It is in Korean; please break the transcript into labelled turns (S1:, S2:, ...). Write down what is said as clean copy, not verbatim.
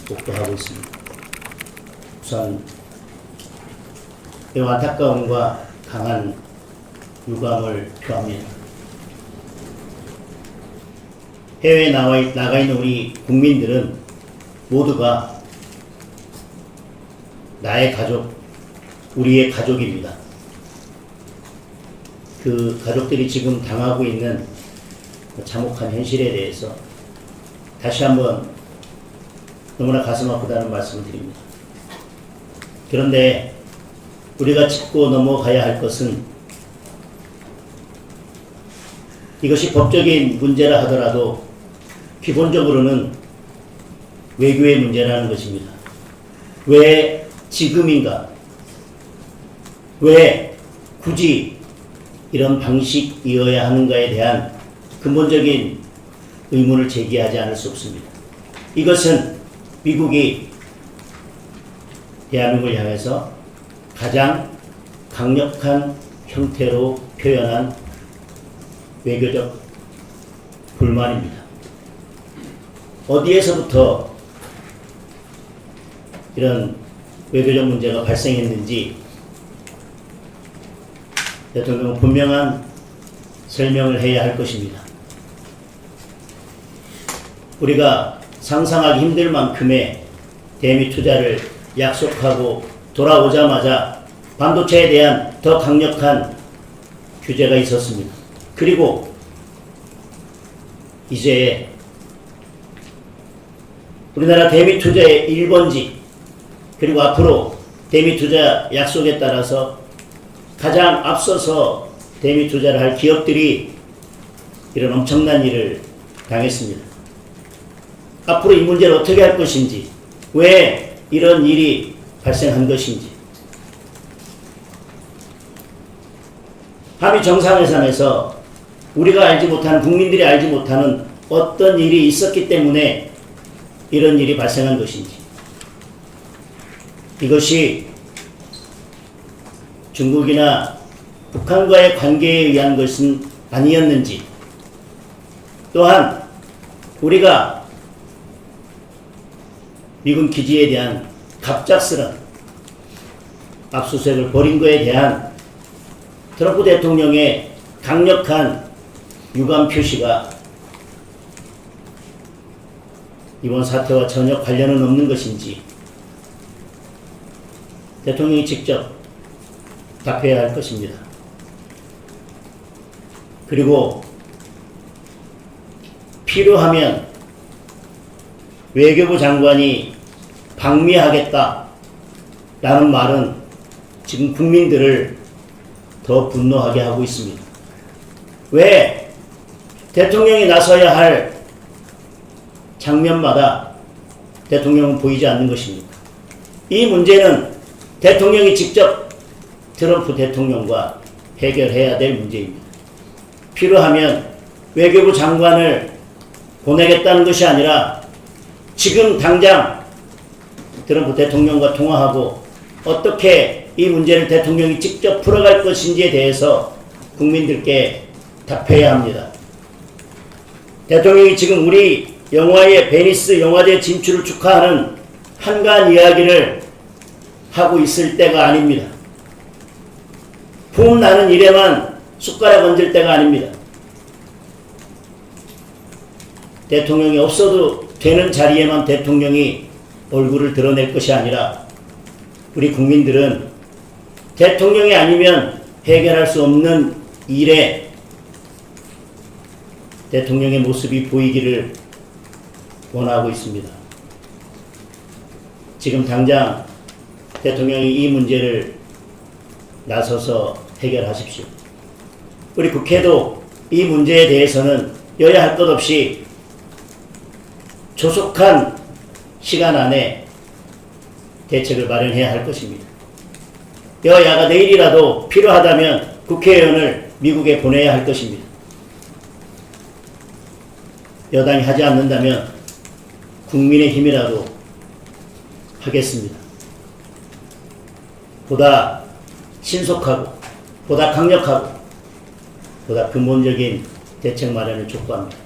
S1: 복도하고 있습니다. 우선 매우 안타까움과 강한 유감을 표합니다. 해외에 나가 있는 우리 국민들은 모두가 나의 가족, 우리의 가족입니다. 그 가족들이 지금 당하고 있는 참혹한 현실에 대해서 다시 한번 너무나 가슴 아프다는 말씀을 드립니다. 그런데 우리가 짚고 넘어가야 할 것은 이것이 법적인 문제라 하더라도 기본적으로는 외교의 문제라는 것입니다. 왜 지금인가? 왜 굳이 이런 방식이어야 하는가에 대한 근본적인 의문을 제기하지 않을 수 없습니다. 이것은 미국이 대한민국을 향해서 가장 강력한 형태로 표현한 외교적 불만입니다. 어디에서부터 이런 외교적 문제가 발생했는지 대통령은 분명한 설명을 해야 할 것입니다. 우리가 상상하기 힘들 만큼의 대미 투자를 약속하고 돌아오자마자 반도체에 대한 더 강력한 규제가 있었습니다. 그리고 이제 우리나라 대미 투자의 1번지 그리고 앞으로 대미 투자 약속에 따라서 가장 앞서서 대미 투자를 할 기업들이 이런 엄청난 일을 당했습니다. 앞으로 이 문제를 어떻게 할 것인지, 왜 이런 일이 발생한 것인지, 한미 정상회담에서 우리가 알지 못하는, 국민들이 알지 못하는 어떤 일이 있었기 때문에 이런 일이 발생한 것인지, 이것이 중국이나 북한과의 관계에 의한 것은 아니었는지, 또한 우리가 미군 기지에 대한 갑작스런 압수수색을 벌인 것에 대한 트럼프 대통령의 강력한 유감 표시가 이번 사태와 전혀 관련은 없는 것인지 대통령이 직접 답해야 할 것입니다. 그리고 필요하면 외교부 장관이 방미하겠다 라는 말은 지금 국민들을 더 분노하게 하고 있습니다. 왜 대통령이 나서야 할 장면마다 대통령은 보이지 않는 것입니까? 이 문제는 대통령이 직접 트럼프 대통령과 해결해야 될 문제입니다. 필요하면 외교부 장관을 보내겠다는 것이 아니라 지금 당장 트럼프 대통령과 통화하고 어떻게 이 문제를 대통령이 직접 풀어갈 것인지에 대해서 국민들께 답해야 합니다. 대통령이 지금 우리 영화의 베니스 영화제 진출을 축하하는 한가한 이야기를 하고 있을 때가 아닙니다. 품 나는 일에만 숟가락 얹을 때가 아닙니다. 대통령이 없어도 되는 자리에만 대통령이 얼굴을 드러낼 것이 아니라 우리 국민들은 대통령이 아니면 해결할 수 없는 일에 대통령의 모습이 보이기를 원하고 있습니다. 지금 당장 대통령이 이 문제를 나서서 해결하십시오. 우리 국회도 이 문제에 대해서는 여야 할 것 없이 조속한 시간 안에 대책을 마련해야 할 것입니다. 여야가 내일이라도 필요하다면 국회의원을 미국에 보내야 할 것입니다. 여당이 하지 않는다면 국민의힘이라도 하겠습니다. 보다 신속하고 보다 강력하고 보다 근본적인 대책 마련을 촉구합니다.